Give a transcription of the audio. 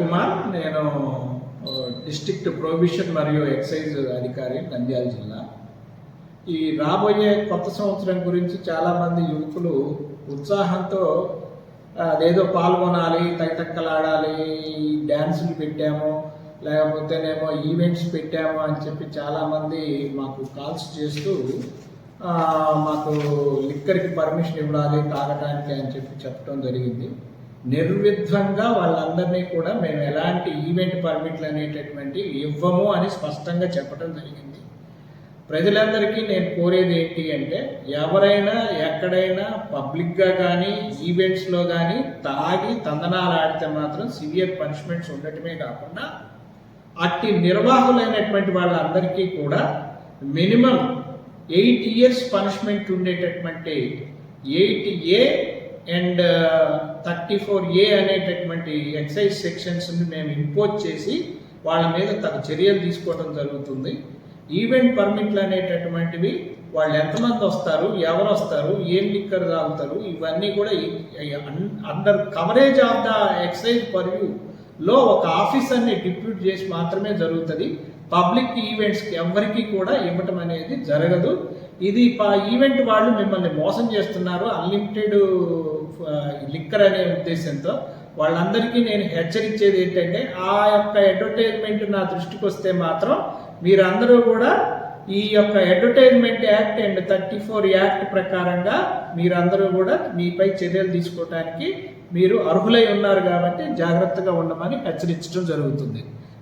కుమార్, నేను district prohibition మరియు excise అధికారి నంద్యాల జిల్లా. ఈ రాబోయే కొత్త సంవత్సరం గురించి చాలామంది యువకులు ఉత్సాహంతో అదేదో పాల్గొనాలి, తైతక్కలాడాలి, డ్యాన్సులు పెట్టాము, లేకపోతేనేమో ఈవెంట్స్ పెట్టాము అని చెప్పి చాలామంది మాకు కాల్స్ చేస్తూ మాకు లిక్కర్కి పర్మిషన్ ఇవ్వాలి తాగడానికి అని చెప్పి చెప్పడం జరిగింది. నిర్విధ్వంగా వాళ్ళందరినీ కూడా మేము ఎలాంటి ఈవెంట్ పర్మిట్లు అనేటటువంటి ఇవ్వము అని స్పష్టంగా చెప్పడం జరిగింది. ప్రజలందరికీ నేను కోరేది ఏంటి అంటే, ఎవరైనా ఎక్కడైనా పబ్లిక్గా కానీ ఈవెంట్స్లో కానీ తాగి తందనాలు ఆడితే మాత్రం సివియర్ పనిష్మెంట్స్ ఉండటమే కాకుండా అట్టి నిర్వాహకులైనటువంటి వాళ్ళందరికీ కూడా మినిమం 8 years పనిష్మెంట్ ఉండేటటువంటి 8A అండ్ 34A అనేటటువంటి ఎక్సైజ్ సెక్షన్స్ని మేము ఇంపోజ్ చేసి వాళ్ళ మీద తగు చర్యలు తీసుకోవడం జరుగుతుంది. ఈవెంట్ పర్మిట్లు అనేటటువంటివి వాళ్ళు ఎంతమంది వస్తారు, ఎవరు వస్తారు, ఏం లిక్కర్ తాగుతారు, ఇవన్నీ కూడా under coverage of the excise పర్వ్యూలో ఒక ఆఫీసర్ని డిప్యూట్ చేసి మాత్రమే జరుగుతుంది. పబ్లిక్ ఈవెంట్స్కి ఎవరికి కూడా ఇవ్వటం అనేది జరగదు. ఇది ఈవెంట్ వాళ్ళు మిమ్మల్ని మోసం చేస్తున్నారు అన్లిమిటెడ్ లిక్కర్ అనే ఉద్దేశంతో. వాళ్ళందరికీ నేను హెచ్చరించేది ఏంటంటే, ఆ యొక్క అడ్వర్టైజ్మెంట్ నా దృష్టికి వస్తే మాత్రం మీరందరూ కూడా ఈ యొక్క అడ్వర్టైజ్మెంట్ యాక్ట్ అండ్ 34 యాక్ట్ ప్రకారంగా మీరందరూ కూడా మీపై చర్యలు తీసుకోవడానికి మీరు అర్హులై ఉన్నారు కాబట్టి జాగ్రత్తగా ఉండమని హెచ్చరించడం జరుగుతుంది.